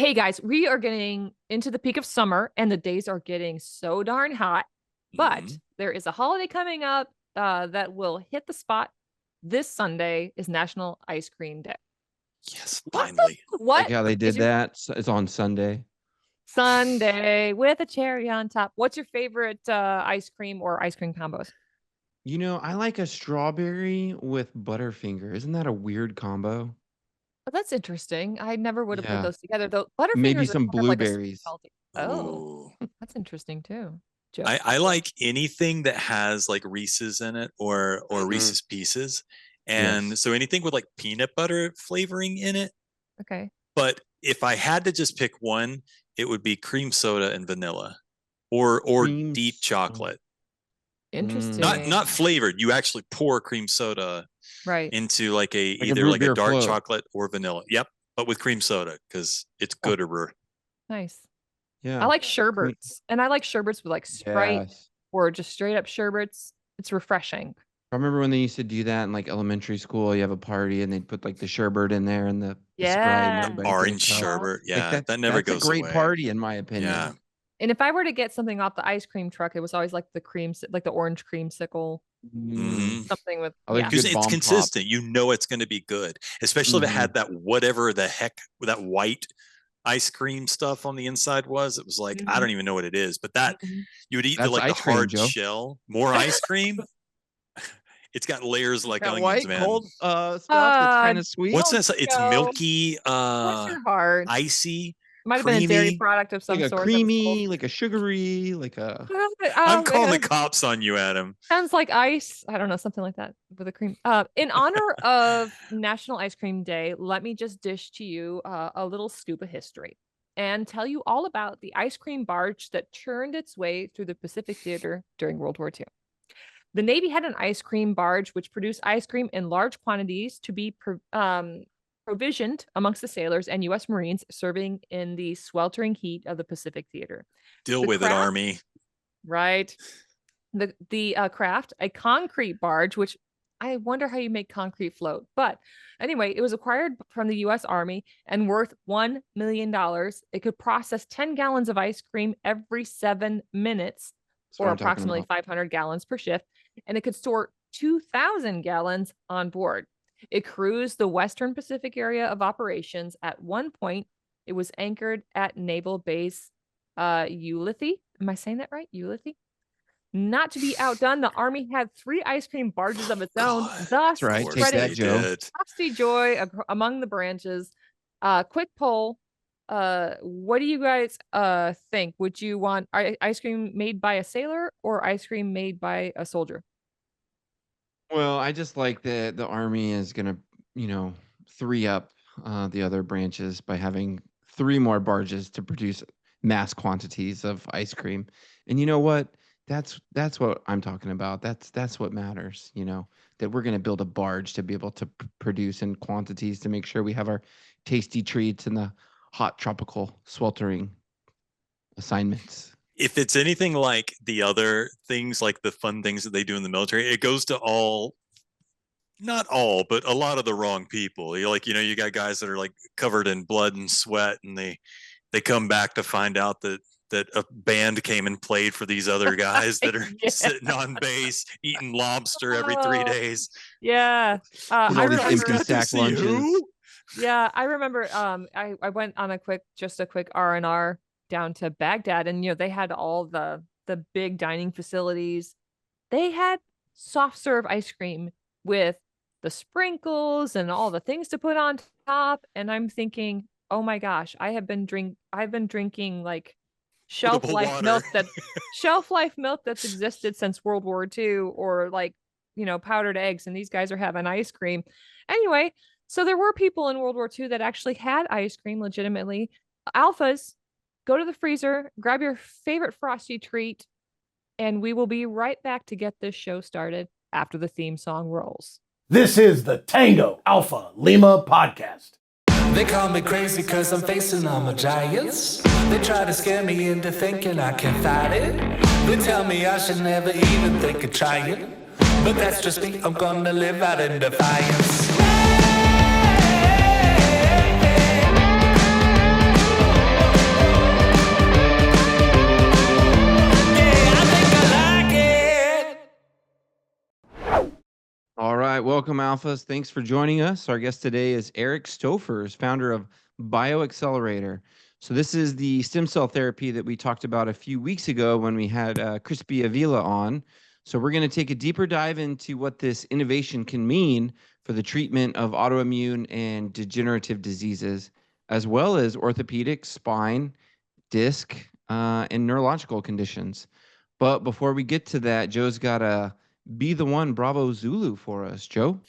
Hey guys, we are getting into the peak of summer and the days are getting so darn hot, but there is a holiday coming up that will hit the spot. This Sunday is National Ice Cream Day. Yes, finally. What? Like how they did that. It's on Sunday. Sunday with a cherry on top. What's your favorite ice cream or ice cream combos? You know, I like a strawberry with Butterfinger. Isn't that a weird combo? Oh, that's interesting. I never would have put Yeah. those together. Though Butterfingers Maybe are some kind of like a blueberries. salty- Ooh. Oh, that's interesting too. Joe? I like anything that has like Reese's in it or Reese's Pieces. And so anything with like peanut butter flavoring in it. Okay. But if I had to just pick one, it would be cream soda and vanilla or deep chocolate. Interesting. Not flavored. You actually pour cream soda into like either like a dark chocolate or vanilla. Yep. But with cream soda because it's gooder. Nice. Yeah. I like sherbets. And I like sherbets with like Sprite or just straight up sherbets. It's refreshing. I remember when they used to do that in like elementary school. You have a party and they'd put like the sherbet in there and the Sprite. And orange sherbet. Yeah. Like that never goes away. That's a great party in my opinion. Yeah. And if I were to get something off the ice cream truck, it was always like the orange creamsicle. Something with because it's consistent. You know it's going to be good, especially if it had that whatever the heck that white ice cream stuff on the inside was. It was like I don't even know what it is, but that you would eat the hard shell. More ice cream. It's got layers like onions, white, man. Cold stuff that's kind of sweet. What's this? It's milky, Bless your heart. icy. Might have been a dairy product of some like sort. A creamy, like a sugary, like a. I'm calling the cops on you, Adam. Sounds like ice. I don't know, something like that with a cream. In honor of National Ice Cream Day, let me just dish to you a little scoop of history and tell you all about the ice cream barge that churned its way through the Pacific Theater during World War II. The Navy had an ice cream barge which produced ice cream in large quantities to be provisioned amongst the sailors and U.S. Marines serving in the sweltering heat of the Pacific Theater. Deal with it, Army. Right. The craft, a concrete barge, which I wonder how you make concrete float. But anyway, it was acquired from the U.S. Army and worth $1 million. It could process 10 gallons of ice cream every 7 minutes, or approximately 500 gallons per shift, and it could store 2,000 gallons on board. It cruised the Western Pacific area of operations. At one point, it was anchored at Naval Base Ulithi. Am I saying that right? Ulithi? Not to be outdone, the Army had 3 ice cream barges of its own, thus spreading frosty joy among the branches. Quick poll. What do you guys think? Would you want ice cream made by a sailor or ice cream made by a soldier? Well, I just like that the Army is gonna, 3 up the other branches by having 3 more barges to produce mass quantities of ice cream. And you know what? That's what I'm talking about. That's what matters. That we're gonna build a barge to be able to produce in quantities to make sure we have our tasty treats in the hot tropical sweltering assignments. If it's anything like the other things, like the fun things that they do in the military, it goes to not all, but a lot of the wrong people. You got guys that are like covered in blood and sweat, and they come back to find out that a band came and played for these other guys that are sitting on base eating lobster every 3 days. Yeah. I remember sack lunches. Yeah, I remember I went on a quick R&R down to Baghdad, and they had all the big dining facilities. They had soft serve ice cream with the sprinkles and all the things to put on top, and I'm thinking, oh my gosh, I've been drinking like shelf life milk that's existed since World War II, or like powdered eggs, and these guys are having ice cream. Anyway, so there were people in World War II that actually had ice cream legitimately. Alphas, go to the freezer, grab your favorite frosty treat, and we will be right back to get this show started after the theme song rolls. This is the Tango Alpha Lima podcast. They call me crazy cause I'm facing all my giants. They try to scare me into thinking I can fight it. They tell me I should never even think of trying. But that's just me, I'm gonna live out in defiance. welcome Alphas. Thanks for joining us. Our guest today is Eric Stoffers, founder of BioXcellerator. So this is the stem cell therapy that we talked about a few weeks ago when we had Crispy Avila on. So we're going to take a deeper dive into what this innovation can mean for the treatment of autoimmune and degenerative diseases, as well as orthopedic, spine, disc, and neurological conditions. But before we get to that, Joe's got a Be the One Bravo Zulu for us. Joe?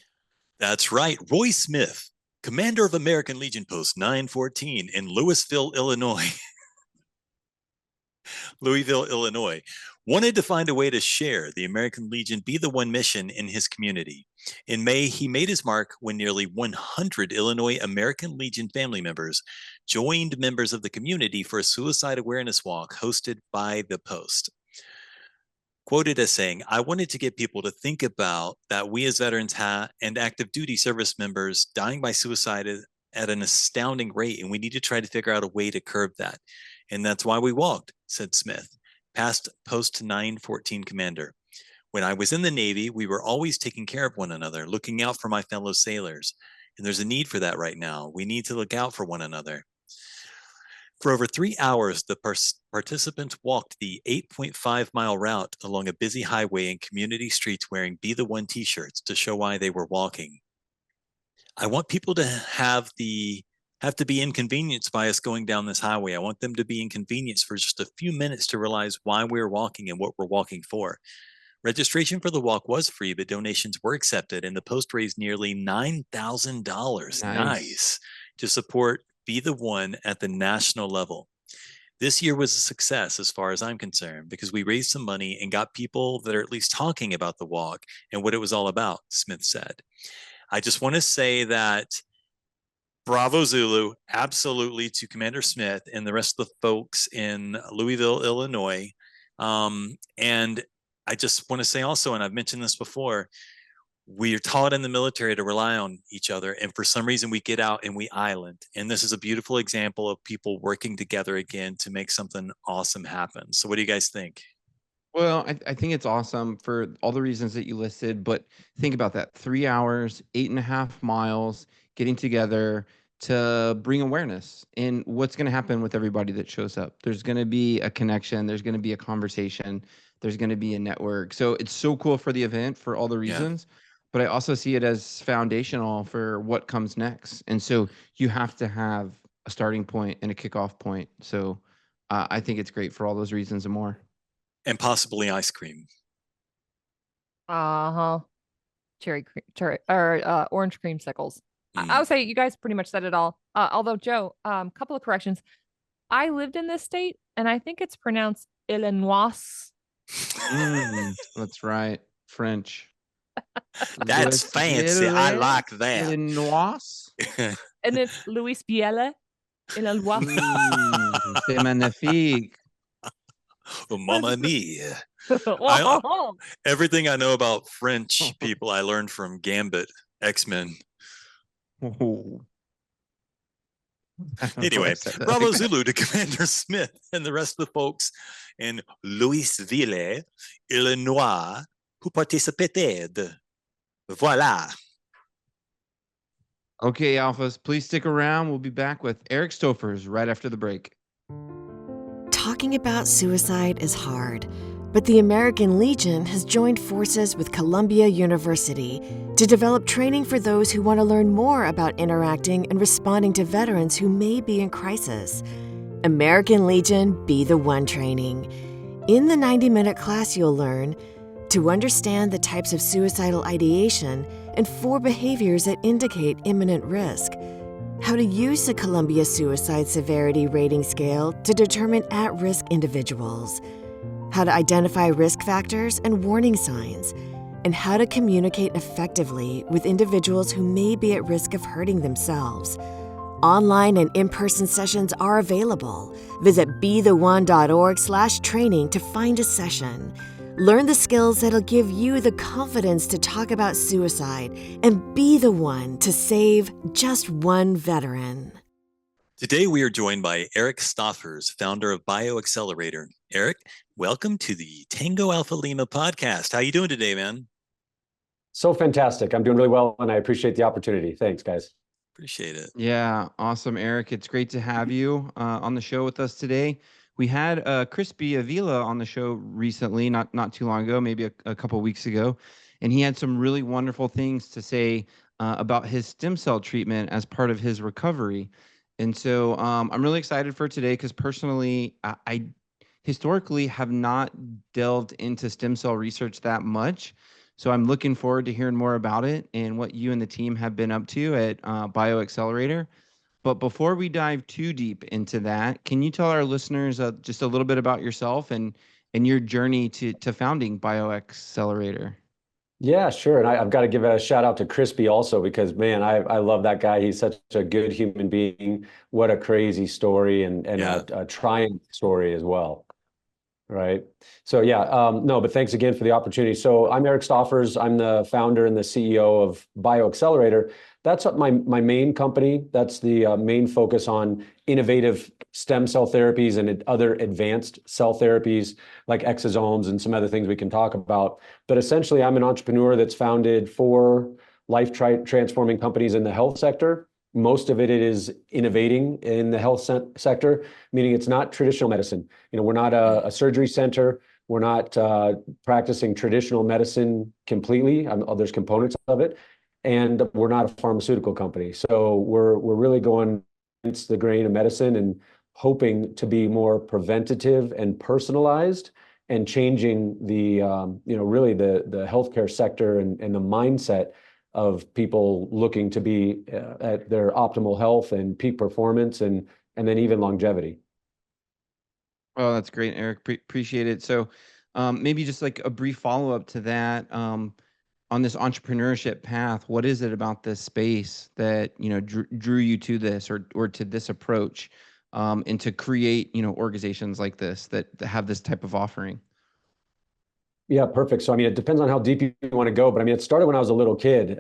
That's right. Roy Smith, commander of American Legion Post 914 in Louisville, Illinois. Louisville, Illinois, wanted to find a way to share the American Legion Be the One mission in his community. In May, he made his mark when nearly 100 Illinois American Legion family members joined members of the community for a suicide awareness walk hosted by the Post. Quoted as saying, "I wanted to get people to think about that we as veterans and active duty service members dying by suicide at an astounding rate, and we need to try to figure out a way to curb that. And that's why we walked," said Smith, past Post 914 commander. "When I was in the Navy, we were always taking care of one another, looking out for my fellow sailors. And there's a need for that right now. We need to look out for one another." For over 3 hours, the participants walked the 8.5-mile route along a busy highway and community streets wearing Be the One t-shirts to show why they were walking. "I want people to have to be inconvenienced by us going down this highway. I want them to be inconvenienced for just a few minutes to realize why we're walking and what we're walking for." Registration for the walk was free, but donations were accepted, and the Post raised nearly $9,000 nice to support Be the One at the national level. This year was a success as far as I'm concerned, because we raised some money and got people that are at least talking about the walk and what it was all about, Smith said. I just want to say that Bravo Zulu, absolutely, to Commander Smith and the rest of the folks in Louisville, Illinois. And I just want to say also, and I've mentioned this before, we are taught in the military to rely on each other, and for some reason we get out and we island. And this is a beautiful example of people working together again to make something awesome happen. So what do you guys think? Well, I think it's awesome for all the reasons that you listed, but think about that. 3 hours, 8.5 miles, getting together to bring awareness. And what's going to happen with everybody that shows up? There's going to be a connection. There's going to be a conversation. There's going to be a network. So it's so cool for the event for all the reasons. Yeah. But I also see it as foundational for what comes next. And so you have to have a starting point and a kickoff point. So I think it's great for all those reasons and more. And possibly ice cream. Cherry or orange creamsicles. I would say you guys pretty much said it all. Although, Joe, couple of corrections. I lived in this state, and I think it's pronounced Illinois. That's right. French. That's fancy. I like that. Illinois. And it's Louisville, Illinois. C'est magnifique. Oh, mamma mia. Everything I know about French people, I learned from Gambit, X-Men. Anyway, Bravo Zulu to Commander Smith and the rest of the folks in Louisville, Illinois, who participated. Voila. Okay, Alphas, please stick around. We'll be back with Eric Stoffers right after the break. Talking about suicide is hard, but the American Legion has joined forces with Columbia University to develop training for those who want to learn more about interacting and responding to veterans who may be in crisis. American Legion Be the One training. In the 90-minute class, you'll learn to understand the types of suicidal ideation and 4 behaviors that indicate imminent risk, how to use the Columbia Suicide Severity Rating Scale to determine at-risk individuals, how to identify risk factors and warning signs, and how to communicate effectively with individuals who may be at risk of hurting themselves. Online and in-person sessions are available. Visit betheone.org/training to find a session. Learn the skills that'll give you the confidence to talk about suicide and be the one to save just one veteran. Today we are joined by Eric Stoffers, founder of BioXcellerator. Eric, welcome to the Tango Alpha Lima podcast. How you doing today, man? So fantastic. I'm doing really well, and I appreciate the opportunity. Thanks, guys. Appreciate it. Yeah, awesome, Eric. It's great to have you on the show with us today. We had Crispy Avila on the show recently, not too long ago, maybe a couple weeks ago, and he had some really wonderful things to say about his stem cell treatment as part of his recovery. And so I'm really excited for today because personally, I historically have not delved into stem cell research that much. So I'm looking forward to hearing more about it and what you and the team have been up to at BioXcellerator. But before we dive too deep into that, can you tell our listeners just a little bit about yourself and your journey to founding BioXcellerator? Yeah, sure. And I've got to give a shout out to Crispy also because, man, I love that guy. He's such a good human being. What a crazy story and Yeah. a trying story as well. Right. So yeah, no, but thanks again for the opportunity. So I'm Eric Stoffers. I'm the founder and the CEO of BioXcellerator. That's my main company. That's the main focus on innovative stem cell therapies and other advanced cell therapies like exosomes and some other things we can talk about. But essentially, I'm an entrepreneur that's founded 4 life-transforming companies in the health sector. Most of it is innovating in the health sector, meaning it's not traditional medicine. We're not a surgery center. We're not practicing traditional medicine completely. There's components of it, and we're not a pharmaceutical company. So we're really going against the grain of medicine and hoping to be more preventative and personalized and changing the really the healthcare sector and the mindset of people looking to be at their optimal health and peak performance and then even longevity. Oh, that's great, Eric. Appreciate it. So maybe just like a brief follow-up to that, on this entrepreneurship path, what is it about this space that, drew you to this or to this approach, and to create, organizations like this that have this type of offering? Yeah, perfect. So, I mean, it depends on how deep you want to go, but I mean, it started when I was a little kid,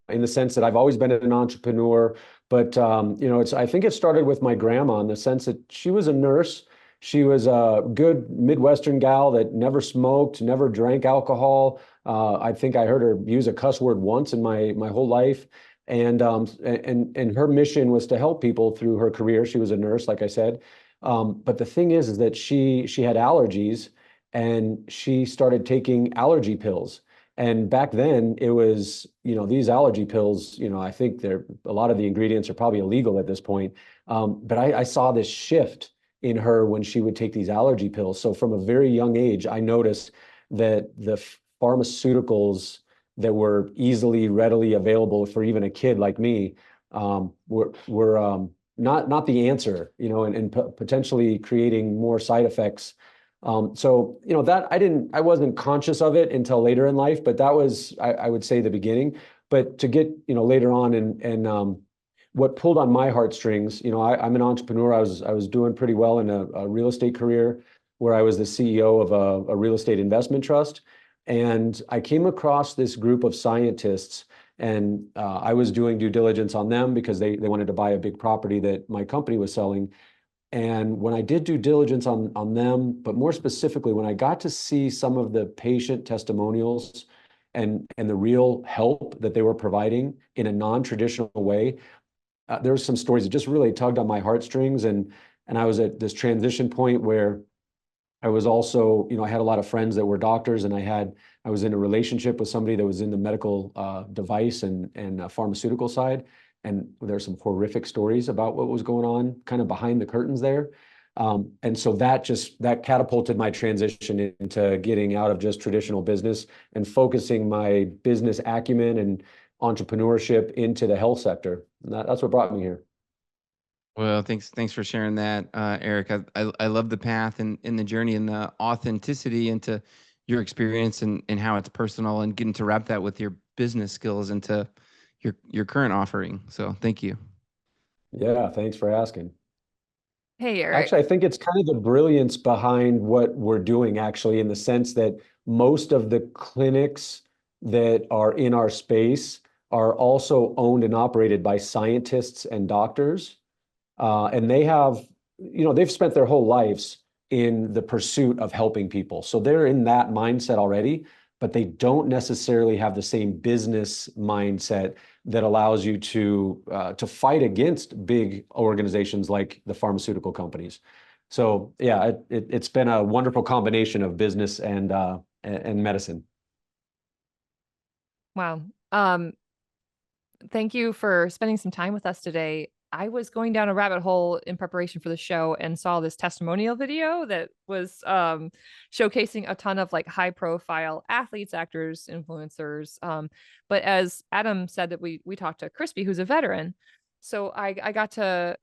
in the sense that I've always been an entrepreneur, but, I think it started with my grandma in the sense that she was a nurse. She was a good Midwestern gal that never smoked, never drank alcohol. I think I heard her use a cuss word once in my whole life. And her mission was to help people through her career. She was a nurse, like I said. But the thing is that she had allergies, and she started taking allergy pills. And back then it was, these allergy pills, I think a lot of the ingredients are probably illegal at this point. But I saw this shift in her when she would take these allergy pills. So from a very young age, I noticed that the pharmaceuticals that were readily available for even a kid like me, were not the answer, and potentially creating more side effects. So, that I wasn't conscious of it until later in life, but that was, I would say, the beginning. But to get, later on and what pulled on my heartstrings, I'm an entrepreneur. I was doing pretty well in a real estate career where I was the CEO of a real estate investment trust. And I came across this group of scientists, and I was doing due diligence on them because they wanted to buy a big property that my company was selling. And when I did due diligence on them, but more specifically, when I got to see some of the patient testimonials and the real help that they were providing in a non-traditional way, there were some stories that just really tugged on my heartstrings. And I was at this transition point where I was also, I had a lot of friends that were doctors, and I was in a relationship with somebody that was in the medical device and pharmaceutical side. And there's some horrific stories about what was going on kind of behind the curtains there. And so that catapulted my transition into getting out of just traditional business and focusing my business acumen and entrepreneurship into the health sector. And that's what brought me here. Well, thanks for sharing that, Eric. I love the path and the journey and the authenticity into your experience and how it's personal, and getting to wrap that with your business skills into your current offering. So thank you. Yeah, thanks for asking. Hey, Eric. Actually, I think it's kind of the brilliance behind what we're doing, actually, in the sense that most of the clinics that are in our space are also owned and operated by scientists and doctors. And they have, they've spent their whole lives in the pursuit of helping people. So they're in that mindset already. but they don't necessarily have the same business mindset that allows you to fight against big organizations like the pharmaceutical companies. So yeah, it's been a wonderful combination of business and medicine. Wow. Thank you for spending some time with us today. I was going down a rabbit hole in preparation for the show and saw this testimonial video that was showcasing a ton of like high profile athletes, actors, influencers. But as Adam said, that we talked to Crispy, who's a veteran. So I got to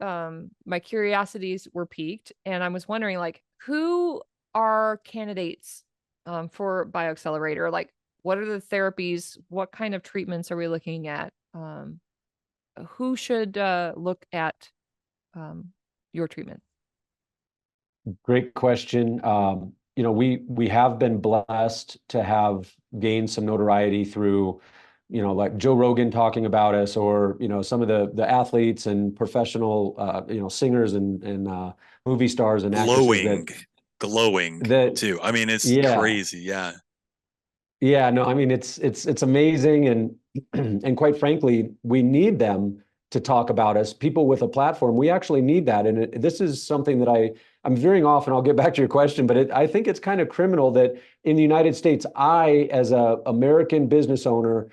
my curiosities were piqued, and I was wondering, like, who are candidates for BioXcellerator? Like, what are the therapies? What kind of treatments are we looking at? Who should look at your treatment? Great question. We have been blessed to have gained some notoriety through, like Joe Rogan talking about us, or some of the athletes and professional singers and movie stars and actresses glowing that too. I mean, it's crazy. Yeah. Yeah, no, I mean, it's amazing, and quite frankly, we need them to talk about us. People with a platform, we actually need that, and this is something that I'm veering off, and I'll get back to your question, but I think it's kind of criminal that in the United States, I, as a American business owner,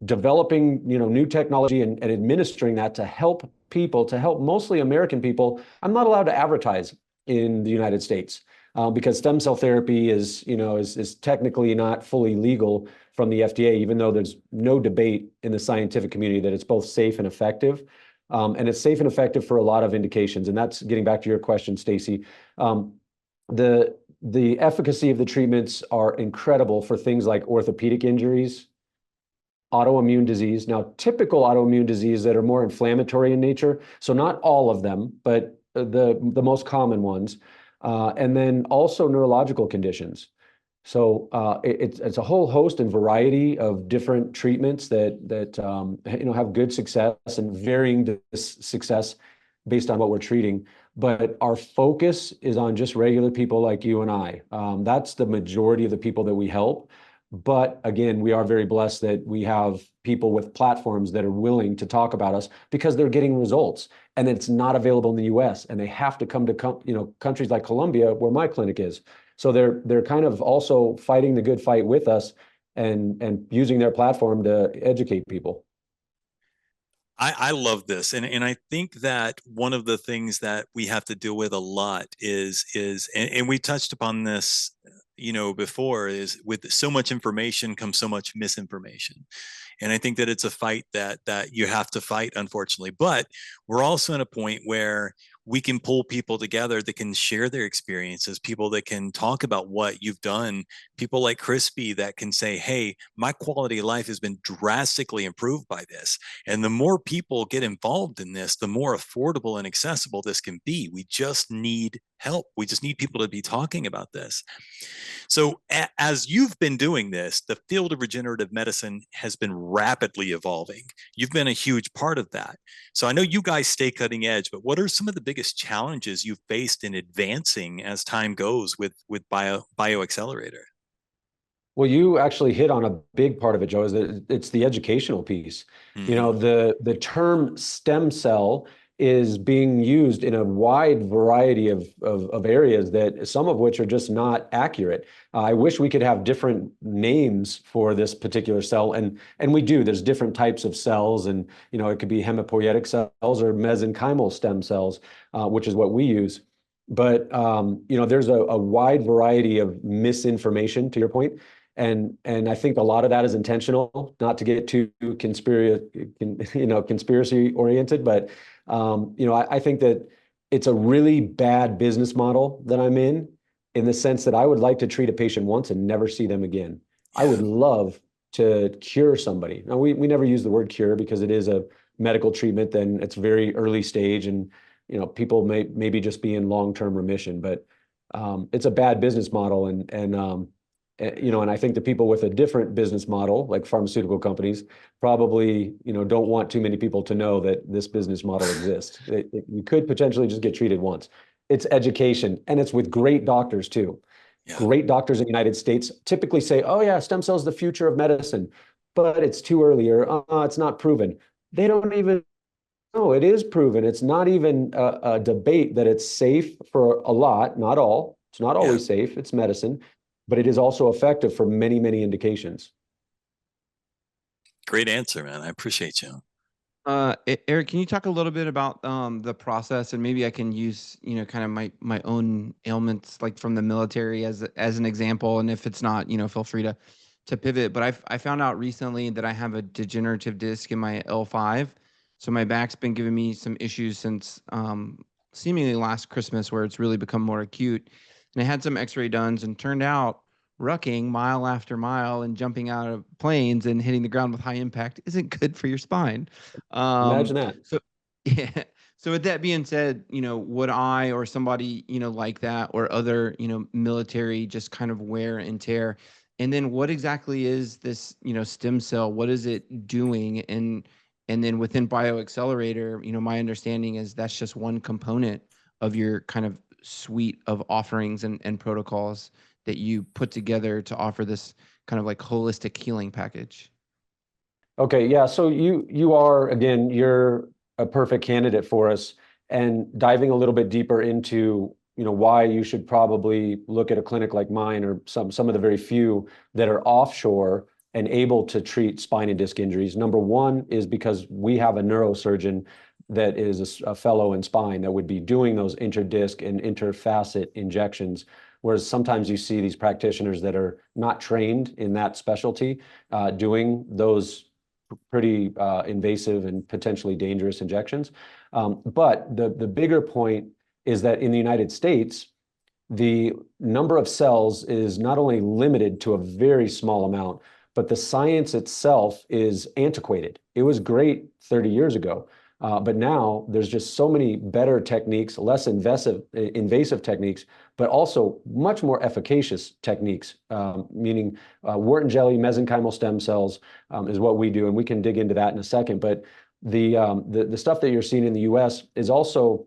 developing new technology and administering that to help people, to help mostly American people, I'm not allowed to advertise in the United States. Because stem cell therapy is technically not fully legal from the FDA, even though there's no debate in the scientific community that it's both safe and effective. And it's safe and effective for a lot of indications. And that's getting back to your question, Stacy. The efficacy of the treatments are incredible for things like orthopedic injuries, autoimmune disease. Now, typical autoimmune disease that are more inflammatory in nature, so not all of them, but the most common ones. And then also neurological conditions. So it's a whole host and variety of different treatments that have good success and varying success based on what we're treating. But our focus is on just regular people like you and I. That's the majority of the people that we help. But again, we are very blessed that we have people with platforms that are willing to talk about us because they're getting results, and it's not available in the US, and they have to come to countries like Colombia, where my clinic is. So they're kind of also fighting the good fight with us and using their platform to educate people. I love this. And I think that one of the things that we have to deal with a lot is and we touched upon this before, is with so much information comes so much misinformation. And I think that it's a fight that you have to fight, unfortunately. But we're also in a point where we can pull people together that can share their experiences, people that can talk about what you've done, people like Crispy that can say, hey, my quality of life has been drastically improved by this. And the more people get involved in this, the more affordable and accessible this can be. We just need help. We just need people to be talking about this. So as you've been doing this, the field of regenerative medicine has been rapidly evolving. You've been a huge part of that. So I know you guys stay cutting edge, but what are some of the biggest challenges you've faced in advancing as time goes with BioXcellerator? Well, you actually hit on a big part of it, Joe, is that it's the educational piece. Mm-hmm. The term stem cell is being used in a wide variety of areas, that some of which are just not accurate. I wish we could have different names for this particular cell, and we do. There's different types of cells, and it could be hematopoietic cells or mesenchymal stem cells, which is what we use. But there's a wide variety of misinformation, to your point. And I think a lot of that is intentional, not to get too conspiracy oriented, but I think that it's a really bad business model that I'm in the sense that I would like to treat a patient once and never see them again. I would love to cure somebody. Now, we never use the word cure because it is a medical treatment, then it's very early stage, and people may maybe just be in long-term remission, but it's a bad business model, and I think the people with a different business model, like pharmaceutical companies, probably don't want too many people to know that this business model exists. You could potentially just get treated once. It's education, and it's with great doctors too. Great doctors in the United States typically say, oh yeah, stem cells the future of medicine, but it's too early, or it's not proven. They don't even know it is proven. It's not even a debate that it's safe for a lot, not all. It's not always safe. It's medicine, but it is also effective for many, many indications. Great answer, man. I appreciate you. Eric, can you talk a little bit about the process, and maybe I can use, kind of my own ailments, like from the military as an example, and if it's not, feel free to pivot. But I found out recently that I have a degenerative disc in my L5, so my back's been giving me some issues since seemingly last Christmas, where it's really become more acute. And I had some X-ray done, and turned out rucking mile after mile and jumping out of planes and hitting the ground with high impact isn't good for your spine. Imagine that. So, yeah. So with that being said, would I or somebody, like that, or other, military, just kind of wear and tear? And then what exactly is this, stem cell? What is it doing? And then within BioXcellerator, my understanding is that's just one component of your kind of suite of offerings and protocols that you put together to offer this kind of like holistic healing package. Okay, yeah. So you are, again, you're a perfect candidate for us, and diving a little bit deeper into, why you should probably look at a clinic like mine, or some of the very few that are offshore and able to treat spine and disc injuries. Number one is because we have a neurosurgeon that is a fellow in spine that would be doing those interdisc and interfacet injections. Whereas sometimes you see these practitioners that are not trained in that specialty doing those pretty invasive and potentially dangerous injections. But the bigger point is that in the United States, the number of cells is not only limited to a very small amount, but the science itself is antiquated. It was great 30 years ago. But now there's just so many better techniques, less invasive techniques, but also much more efficacious techniques, meaning wort and jelly mesenchymal stem cells is what we do, and we can dig into that in a second. But the stuff that you're seeing in the U.S. is also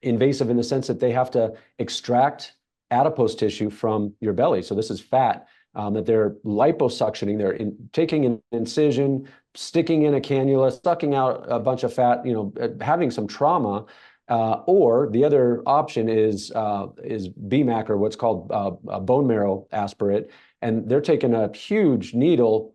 invasive in the sense that they have to extract adipose tissue from your belly. So this is fat that they're liposuctioning. They're taking an incision, sticking in a cannula, sucking out a bunch of fat, having some trauma. Or the other option is BMAC, or what's called a bone marrow aspirate. And they're taking a huge needle,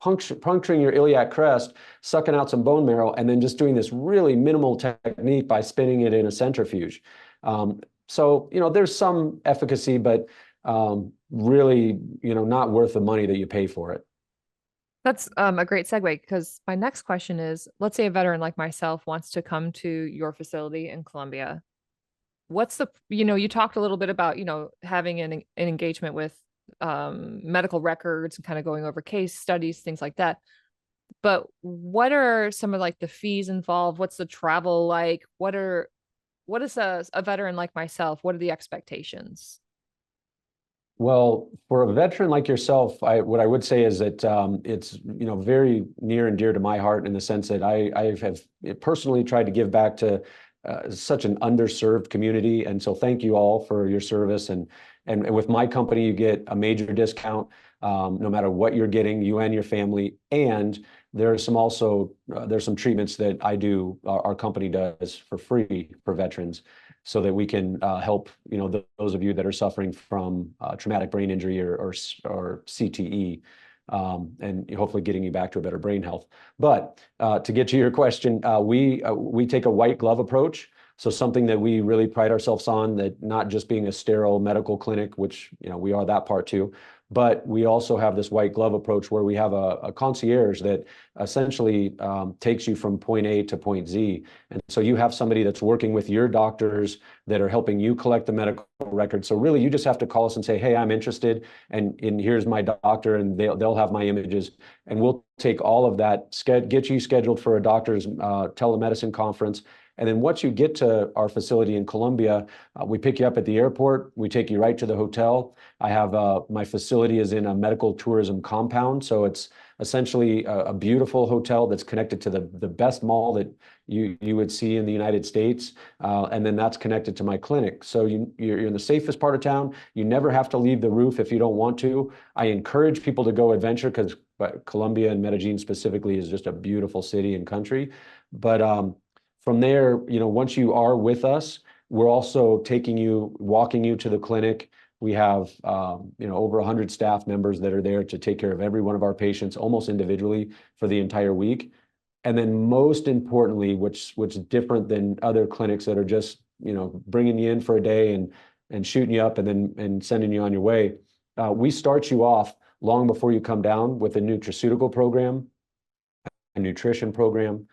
puncturing your iliac crest, sucking out some bone marrow, and then just doing this really minimal technique by spinning it in a centrifuge. So, there's some efficacy, but really, not worth the money that you pay for it. That's a great segue, because my next question is, let's say a veteran like myself wants to come to your facility in Columbia. What's the, you talked a little bit about, having an engagement with medical records and kind of going over case studies, things like that. But what are some of like the fees involved? What's the travel like? What is a veteran like myself? What are the expectations? Well, for a veteran like yourself, what I would say is that it's very near and dear to my heart, in the sense that I have personally tried to give back to such an underserved community, and so thank you all for your service. And with my company, you get a major discount no matter what you're getting, you and your family. And there's some treatments that our company does for free for veterans, so that we can help those of you that are suffering from traumatic brain injury or CTE, and hopefully getting you back to a better brain health. But to get to your question, we take a white glove approach. So something that we really pride ourselves on, that not just being a sterile medical clinic, which we are that part too, but we also have this white glove approach where we have a concierge that essentially takes you from point A to point Z. And so you have somebody that's working with your doctors that are helping you collect the medical record. So really, you just have to call us and say, hey, I'm interested, and here's my doctor, and they'll have my images, and we'll take all of that, get you scheduled for a doctor's telemedicine conference. And then once you get to our facility in Columbia, we pick you up at the airport. We take you right to the hotel. I have my facility is in a medical tourism compound. So it's essentially a beautiful hotel that's connected to the best mall that you would see in the United States. And then that's connected to my clinic. So you're in the safest part of town. You never have to leave the roof if you don't want to. I encourage people to go adventure because Colombia and Medellin specifically is just a beautiful city and country. But from there, once you are with us, we're also walking you to the clinic. We have, over 100 staff members that are there to take care of every one of our patients almost individually for the entire week. And then most importantly, which is different than other clinics that are just, bringing you in for a day and shooting you up and sending you on your way. We start you off long before you come down with a nutraceutical program, a nutrition program,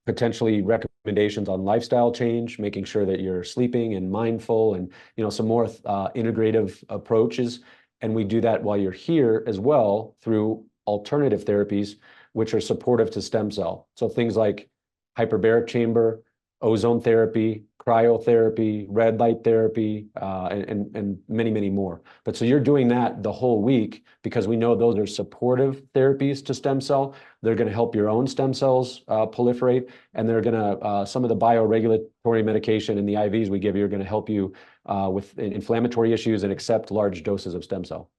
potentially recommendations on lifestyle change, making sure that you're sleeping and mindful and, some more integrative approaches. And we do that while you're here as well through alternative therapies, which are supportive to stem cell. So things like hyperbaric chamber, ozone therapy, cryotherapy, red light therapy, and many, many more. But so you're doing that the whole week because we know those are supportive therapies to stem cell. They're going to help your own stem cells proliferate, and they're going to, some of the bioregulatory medication and the IVs we give you are going to help you with inflammatory issues and accept large doses of stem cell.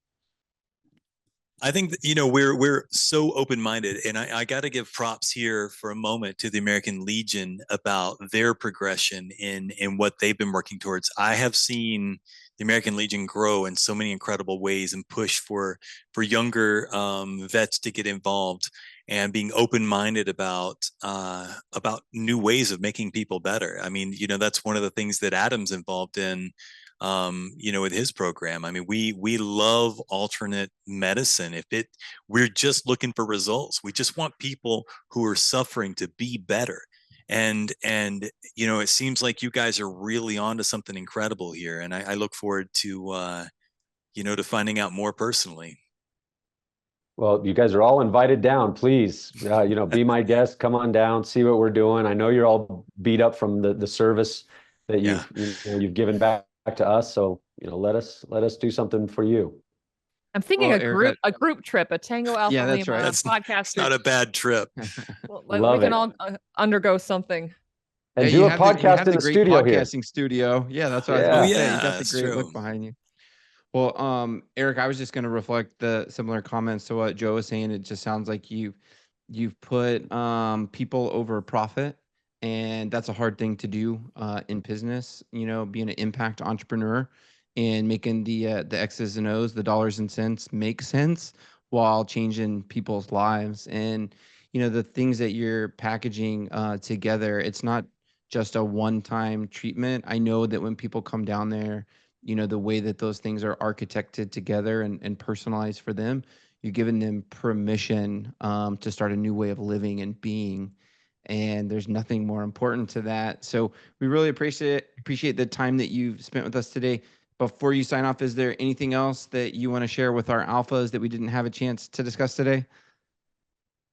I think that, we're so open-minded, and I got to give props here for a moment to the American Legion about their progression in what they've been working towards. I have seen the American Legion grow in so many incredible ways and push for younger vets to get involved and being open-minded about new ways of making people better. I mean, that's one of the things that Adam's involved in. With his program. I mean, we love alternate medicine. We're just looking for results. We just want people who are suffering to be better. And it seems like you guys are really onto something incredible here. And I look forward to, to finding out more personally. Well, you guys are all invited down, please. Be my guest, come on down, see what we're doing. I know you're all beat up from the service that you've given back to us, so let us do something for you. I'm thinking Eric, a group trip, a Tango Alpha Lima that's right. That's podcast. not a bad trip. We can all undergo something. And do a podcast in the studio here. Podcasting studio. Yeah, that's what I was going to say. You got the great look behind you. Well, Eric, I was just going to reflect the similar comments to what Joe was saying. It just sounds like you've put people over profit. And that's a hard thing to do in business, being an impact entrepreneur and making the X's and O's, the dollars and cents make sense while changing people's lives. And, the things that you're packaging together, it's not just a one-time treatment. I know that when people come down there, the way that those things are architected together and personalized for them, you're giving them permission to start a new way of living and being. And there's nothing more important to that. So we really appreciate the time that you've spent with us today. Before you sign off, is there anything else that you want to share with our alphas that we didn't have a chance to discuss today?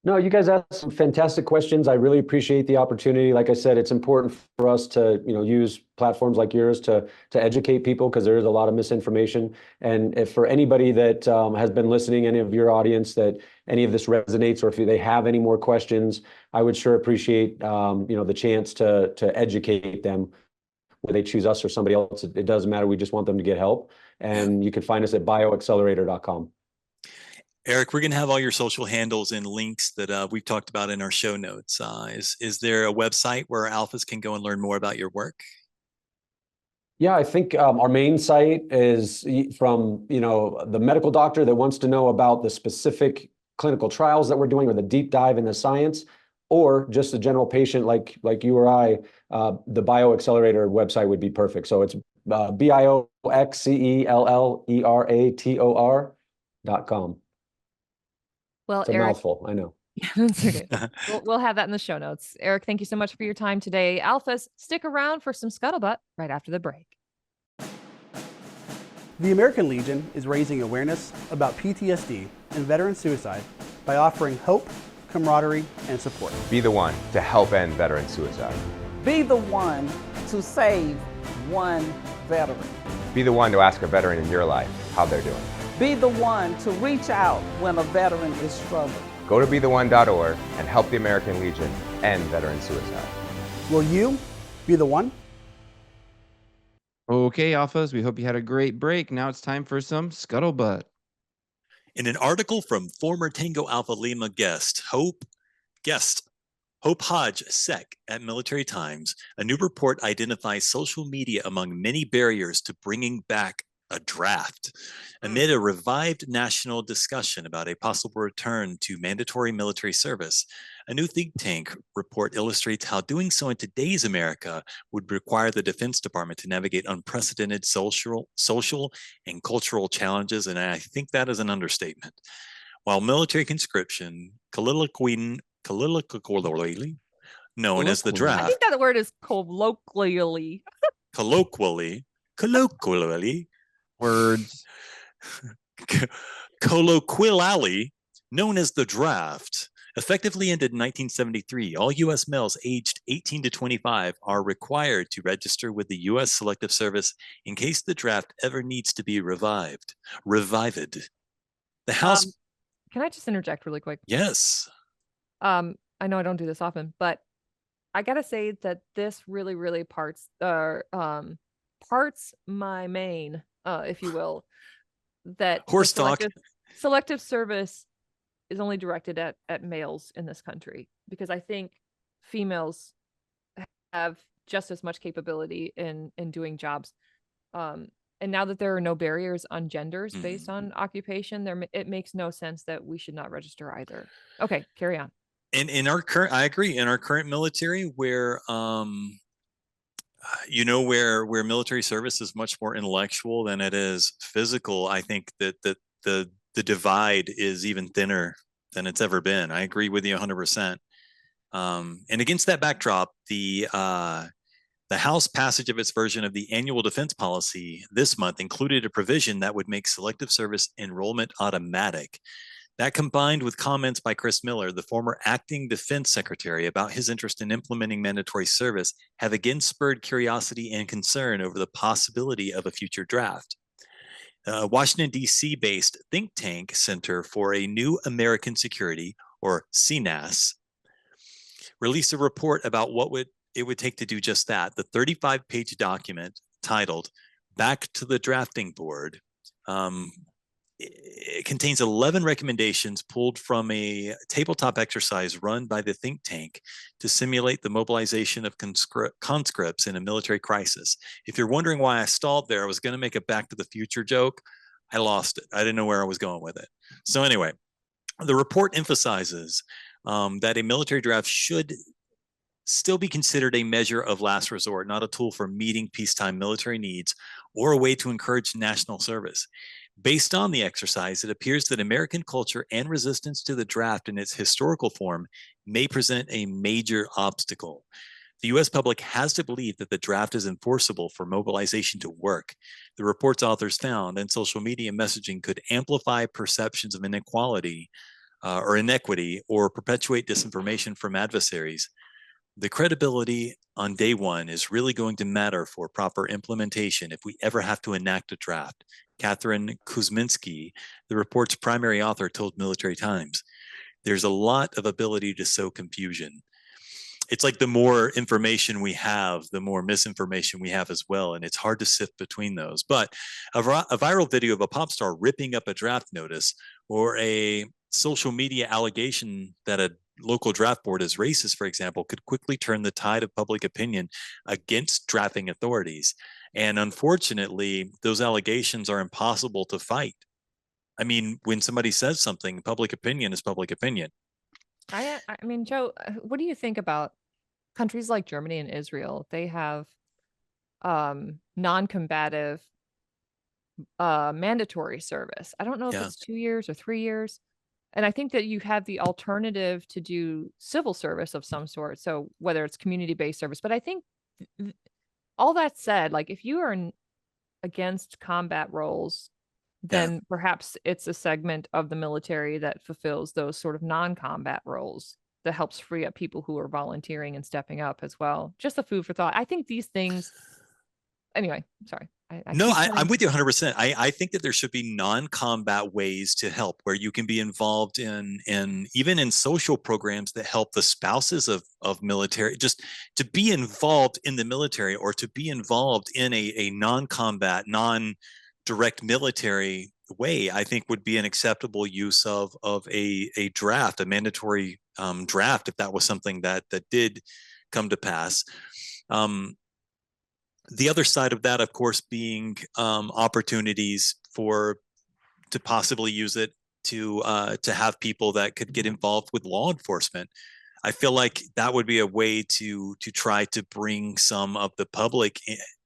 No, you guys asked some fantastic questions. I really appreciate the opportunity. Like I said, it's important for us to, use platforms like yours to educate people because there is a lot of misinformation. And if for anybody that has been listening, any of your audience, that any of this resonates, or if they have any more questions, I would sure appreciate, the chance to educate them. Whether they choose us or somebody else, it doesn't matter. We just want them to get help. And you can find us at BioXcellerator.com. Eric, we're going to have all your social handles and links that we've talked about in our show notes. Is there a website where alphas can go and learn more about your work? Yeah, I think our main site is from, the medical doctor that wants to know about the specific clinical trials that we're doing or the deep dive in the science, or just the general patient like you or I. The BioXcellerator website would be perfect. So it's BioXcellerator.com. Well, it's a Eric, mouthful, I know. That's okay. We'll have that in the show notes. Eric, thank you so much for your time today. Alphas, stick around for some scuttlebutt right after the break. The American Legion is raising awareness about PTSD and veteran suicide by offering hope, camaraderie, and support. Be the one to help end veteran suicide. Be the one to save one veteran. Be the one to ask a veteran in your life how they're doing. Be the one to reach out when a veteran is struggling. Go to betheone.org and help the American Legion end veteran suicide. Will you be the one? Okay, Alphas, we hope you had a great break. Now it's time for some scuttlebutt. In an article from former Tango Alpha Lima guest Hope Hodge Sec at Military Times, a new report identifies social media among many barriers to bringing back a draft. Amid a revived national discussion about a possible return to mandatory military service, a new think tank report illustrates how doing so in today's America would require the Defense Department to navigate unprecedented social and cultural challenges, and I think that is an understatement. While military conscription, colloquially known as the I draft, think that word is colloquially. colloquially, Words. colloquially known as the draft, effectively ended in 1973. All U.S. males aged 18 to 25 are required to register with the U.S. Selective Service in case the draft ever needs to be revived. The House. Can I just interject really quick? Yes. I know I don't do this often, but I gotta say that this really parts my main, if you will, that Horse talk. Selective service is only directed at males in this country, because I think females have just as much capability in doing jobs. And now that there are no barriers on genders based on occupation, it makes no sense that we should not register either. Okay, carry on. And in our current, I agree, in our current military, where where military service is much more intellectual than it is physical, I think that the divide is even thinner than it's ever been. I agree with you 100%. And against that backdrop, the House passage of its version of the annual defense policy this month included a provision that would make selective service enrollment automatic. That, combined with comments by Chris Miller, the former acting defense secretary, about his interest in implementing mandatory service, have again spurred curiosity and concern over the possibility of a future draft. Washington, D.C. based think tank Center for a New American Security, or CNAS, released a report about what it would take to do just that. The 35-page document, titled Back to the Drafting Board, it contains 11 recommendations pulled from a tabletop exercise run by the think tank to simulate the mobilization of conscripts in a military crisis. If you're wondering why I stalled there, I was going to make a Back to the Future joke. I lost it. I didn't know where I was going with it. So anyway, the report emphasizes that a military draft should still be considered a measure of last resort, not a tool for meeting peacetime military needs or a way to encourage national service. Based on the exercise, it appears that American culture and resistance to the draft in its historical form may present a major obstacle. The U.S. public has to believe that the draft is enforceable for mobilization to work. The report's authors found, and social media messaging could amplify perceptions of inequality or inequity, or perpetuate disinformation from adversaries. The credibility on day one is really going to matter for proper implementation if we ever have to enact a draft. Catherine Kuzminski, the report's primary author, told Military Times, there's a lot of ability to sow confusion. It's like the more information we have, the more misinformation we have as well, and it's hard to sift between those. But a viral video of a pop star ripping up a draft notice, or a social media allegation that a local draft board is racist, for example, could quickly turn the tide of public opinion against drafting authorities. And unfortunately, those allegations are impossible to fight. I mean, when somebody says something, public opinion is public opinion. I mean, Joe, what do you think about countries like Germany and Israel? They have non-combative mandatory service. I don't know if it's 2 years or 3 years. And I think that you have the alternative to do civil service of some sort. So whether it's community-based service, but I think all that said, like if you are against combat roles, then perhaps it's a segment of the military that fulfills those sort of non-combat roles. that helps free up people who are volunteering and stepping up as well. Just a food for thought. I think these things, anyway, sorry. No, I'm with you 100%. I think that there should be non-combat ways to help where you can be involved in even in social programs that help the spouses of military, just to be involved in the military or to be involved in a non-combat, non-direct military way, I think would be an acceptable use of a draft, a mandatory draft, if that was something that did come to pass. The other side of that, of course, being opportunities to possibly use it to have people that could get involved with law enforcement. I feel like that would be a way to try to bring some of the public,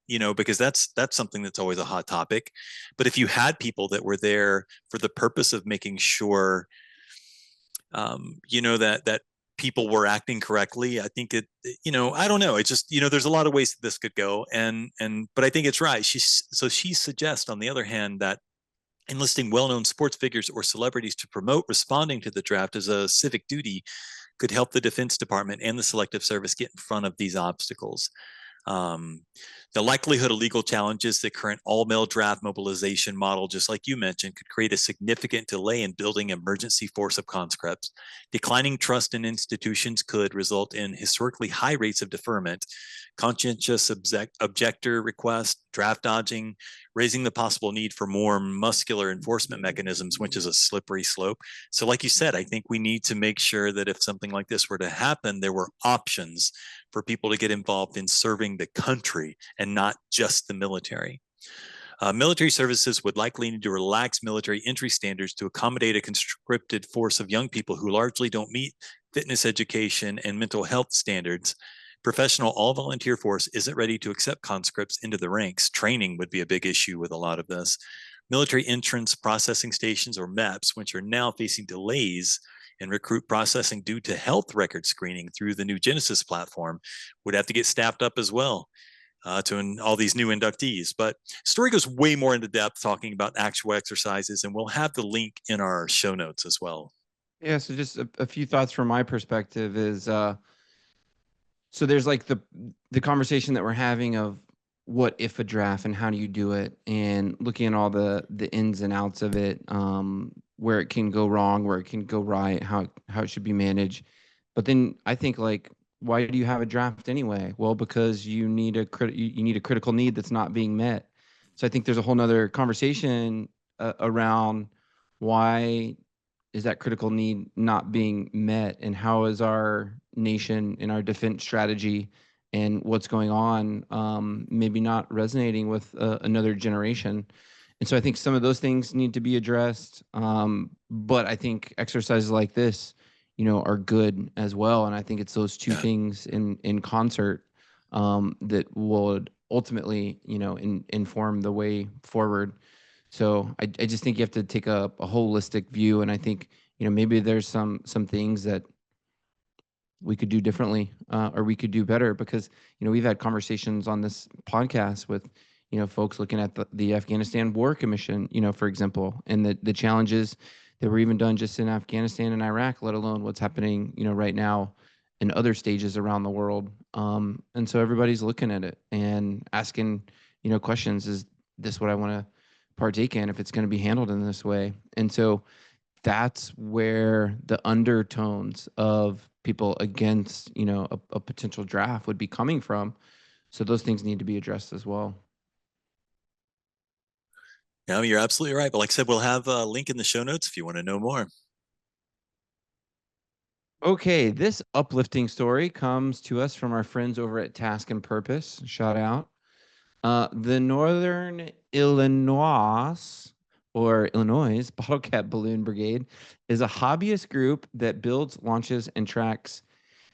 because that's something that's always a hot topic. But if you had people that were there for the purpose of making sure, that people were acting correctly, I think I don't know. It's just, there's a lot of ways that this could go. But I think it's right. She suggests, on the other hand, that enlisting well-known sports figures or celebrities to promote responding to the draft as a civic duty could help the Defense Department and the Selective Service get in front of these obstacles. The likelihood of legal challenges, the current all-male draft mobilization model, just like you mentioned, could create a significant delay in building emergency force of conscripts. Declining trust in institutions could result in historically high rates of deferment, conscientious objector requests, draft dodging, raising the possible need for more muscular enforcement mechanisms, which is a slippery slope. So like you said, I think we need to make sure that if something like this were to happen, there were options for people to get involved in serving the country and not just the military. Military services would likely need to relax military entry standards to accommodate a conscripted force of young people who largely don't meet fitness, education, and mental health standards. Professional all-volunteer force isn't ready to accept conscripts into the ranks. Training would be a big issue with a lot of this. Military entrance processing stations, or MEPs, which are now facing delays in recruit processing due to health record screening through the new Genesis platform, would have to get staffed up as well to all these new inductees. But story goes way more into depth talking about actual exercises, and we'll have the link in our show notes as well. Yeah, so just a few thoughts from my perspective is, so there's like the conversation that we're having of what if a draft and how do you do it, and looking at all the ins and outs of it, where it can go wrong, where it can go right, how it should be managed. But then I think, like, why do you have a draft anyway? Well, because you need a critical need that's not being met. So I think there's a whole nother conversation around why is that critical need not being met, and how is our nation and our defense strategy and what's going on maybe not resonating with another generation. And so I think some of those things need to be addressed. But I think exercises like this, are good as well. And I think it's those two things in concert that would ultimately, inform the way forward. So I just think you have to take a holistic view. And I think, maybe there's some things that we could do differently, or we could do better, because, we've had conversations on this podcast with, folks looking at the Afghanistan War Commission, for example, and the challenges that were even done just in Afghanistan and Iraq, let alone what's happening, right now in other stages around the world. And so everybody's looking at it and asking, questions. Is this what I want to partake in if it's going to be handled in this way? And so that's where the undertones of people against, a potential draft would be coming from. So those things need to be addressed as well. No, you're absolutely right. But like I said, we'll have a link in the show notes if you want to know more. Okay, this uplifting story comes to us from our friends over at Task and Purpose. Shout out. The Northern Illinois Bottle Cap Balloon Brigade is a hobbyist group that builds, launches, and tracks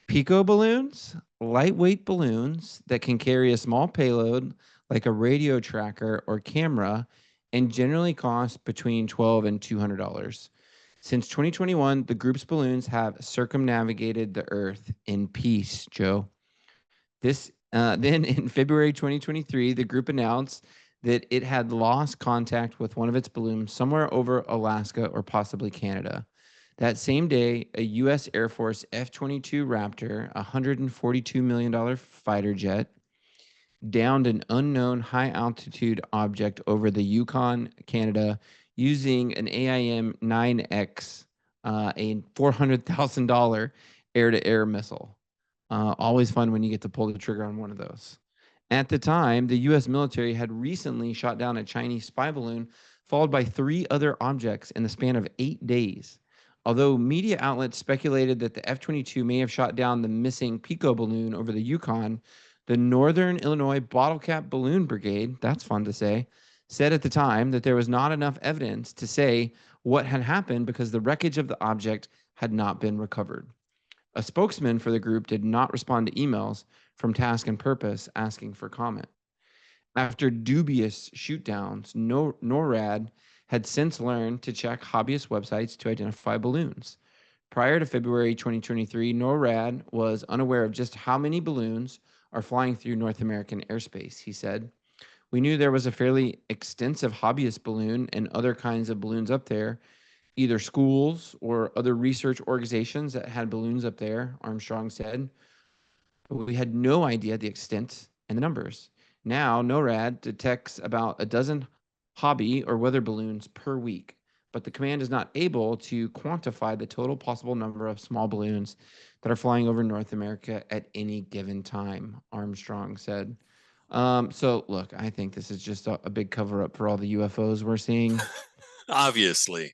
pico balloons, lightweight balloons that can carry a small payload like a radio tracker or camera, and generally cost between $12 and $200. Since 2021, the group's balloons have circumnavigated the Earth in peace, Joe. Then in February 2023, the group announced that it had lost contact with one of its balloons somewhere over Alaska or possibly Canada. That same day, a U.S. Air Force F-22 Raptor, a $142 million fighter jet, downed an unknown high-altitude object over the Yukon, Canada, using an AIM-9X, a $400,000 air-to-air missile. Always fun when you get to pull the trigger on one of those. At the time, the U.S. military had recently shot down a Chinese spy balloon, followed by 3 other objects in the span of 8 days. Although media outlets speculated that the F-22 may have shot down the missing Pico balloon over the Yukon, the Northern Illinois Bottle Cap Balloon Brigade, that's fun to say, said at the time that there was not enough evidence to say what had happened because the wreckage of the object had not been recovered. A spokesman for the group did not respond to emails from Task and Purpose asking for comment. After dubious shootdowns, NORAD had since learned to check hobbyist websites to identify balloons. Prior to February 2023, NORAD was unaware of just how many balloons are flying through North American airspace, he said. We knew there was a fairly extensive hobbyist balloon and other kinds of balloons up there, either schools or other research organizations that had balloons up there, Armstrong said. But we had no idea the extent and the numbers. Now, NORAD detects about a dozen hobby or weather balloons per week, but the command is not able to quantify the total possible number of small balloons that are flying over North America at any given time, Armstrong said. So, look, I think this is just a big cover-up for all the UFOs we're seeing. Obviously.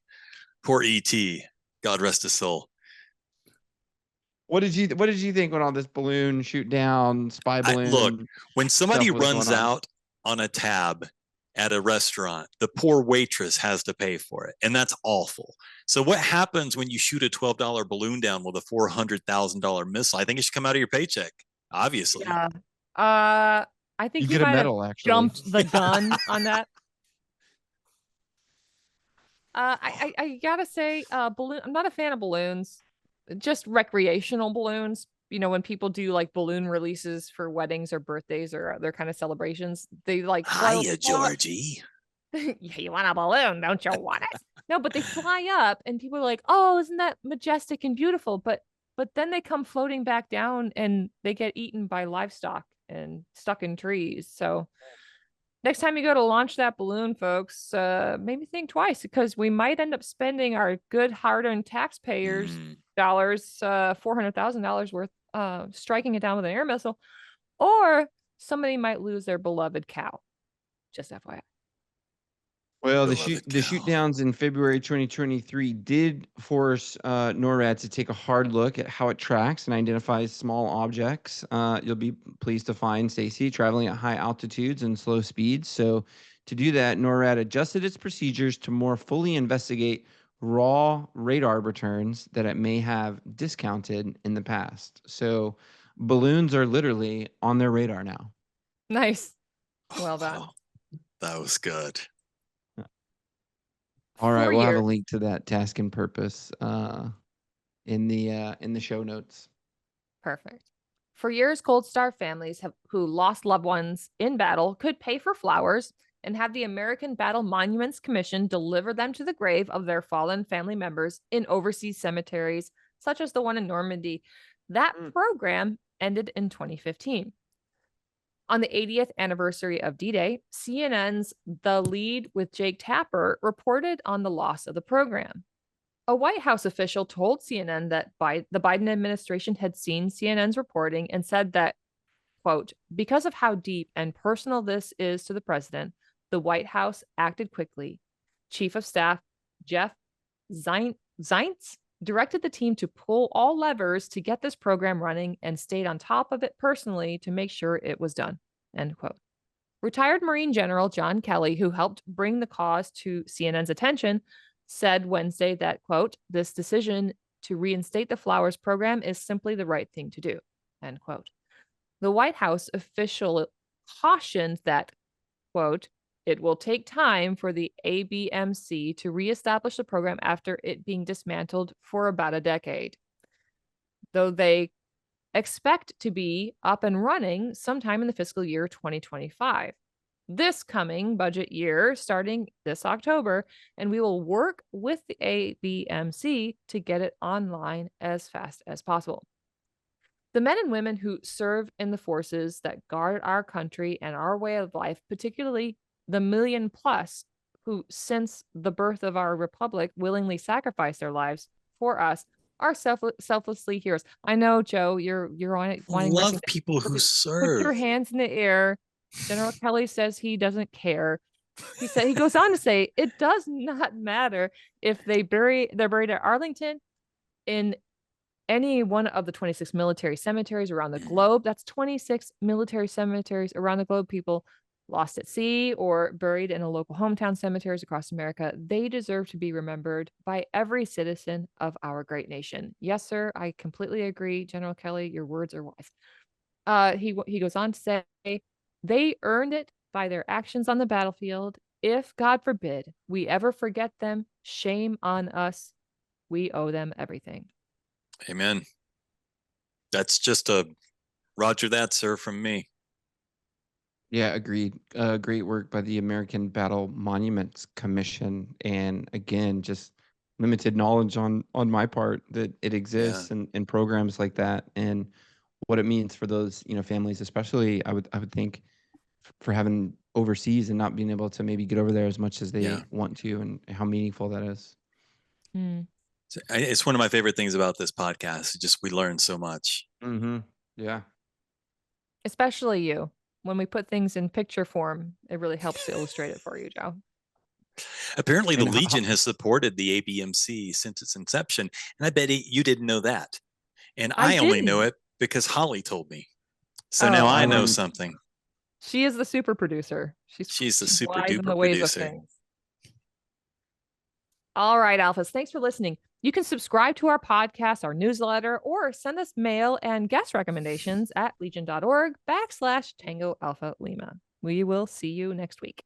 Poor E.T. God rest his soul. What did you think when all this balloon shoot down, spy balloon? Look, when somebody runs out on a tab at a restaurant, the poor waitress has to pay for it, and that's awful. So what happens when you shoot a $12 balloon down with a $400,000 missile? I think it should come out of your paycheck, obviously. Yeah. I think You he get a might medal, have actually. jumped the gun on that. I gotta say, balloon. I'm not a fan of balloons. Just recreational balloons. You know, when people do like balloon releases for weddings or birthdays or other kind of celebrations, they like. Hiya, Georgie. You want a balloon, don't you want it? No, but they fly up, and people are like, "Oh, isn't that majestic and beautiful?" But then they come floating back down, and they get eaten by livestock and stuck in trees. So next time you go to launch that balloon, folks, maybe think twice, because we might end up spending our good hard-earned taxpayers' dollars, $400,000 worth, striking it down with an air missile, or somebody might lose their beloved cow. Just FYI. Well, the shoot downs in February 2023 did force NORAD to take a hard look at how it tracks and identifies small objects. You'll be pleased to find, Stacy, traveling at high altitudes and slow speeds. So to do that, NORAD adjusted its procedures to more fully investigate raw radar returns that it may have discounted in the past. So balloons are literally on their radar now. Nice. Well done. That was good. All right, we'll have a link to that Task and Purpose in the show notes. Perfect. For years, Cold Star families who lost loved ones in battle could pay for flowers and have the American Battle Monuments Commission deliver them to the grave of their fallen family members in overseas cemeteries, such as the one in Normandy. That program ended in 2015. On the 80th anniversary of D-Day, CNN's The Lead with Jake Tapper reported on the loss of the program. A White House official told CNN that the Biden administration had seen CNN's reporting and said that, quote, because of how deep and personal this is to the president, the White House acted quickly. Chief of Staff Jeff Zients directed the team to pull all levers to get this program running and stayed on top of it personally to make sure it was done, end quote. Retired Marine General John Kelly, who helped bring the cause to CNN's attention, said Wednesday that, quote, this decision to reinstate the flowers program is simply the right thing to do, end quote. The White House official cautioned that, quote, it will take time for the ABMC to reestablish the program after it being dismantled for about a decade, though they expect to be up and running sometime in the fiscal year 2025. this coming budget year, starting this October, and we will work with the ABMC to get it online as fast as possible. The men and women who serve in the forces that guard our country and our way of life, particularly the million plus who, since the birth of our republic, willingly sacrifice their lives for us, are selflessly heroes. I know, Joe, you're on it. Love people who Put serve. your hands in the air. General Kelly says he doesn't care. He goes on to say it does not matter if they're buried at Arlington, in any one of the 26 military cemeteries around the globe. That's 26 military cemeteries around the globe, people, lost at sea or buried in a local hometown cemeteries across America. They deserve to be remembered by every citizen of our great nation. Yes, sir, I completely agree, General Kelly. Your words are wise. He goes on to say, they earned it by their actions on the battlefield. If, God forbid, we ever forget them, shame on us. We owe them everything. Amen. That's just a Roger that, sir, from me. Yeah, agreed. Great work by the American Battle Monuments Commission, and again, just limited knowledge on my part that it exists and programs like that, and what it means for those families, especially I would think for having overseas and not being able to maybe get over there as much as they want to, and how meaningful that is. It's one of my favorite things about this podcast. Just we learn so much. Mm-hmm. Yeah. Especially you. When we put things in picture form, it really helps to illustrate it for you, Joe. Apparently, the Legion has supported the ABMC since its inception, and I bet you didn't know that. And I only know it because Holly told me. So now I know something. She is the super producer. She's the super wise in duper the ways of producer. things. All right, Alphas, thanks for listening. You can subscribe to our podcast, our newsletter, or send us mail and guest recommendations at legion.org/Tango Alpha Lima. We will see you next week.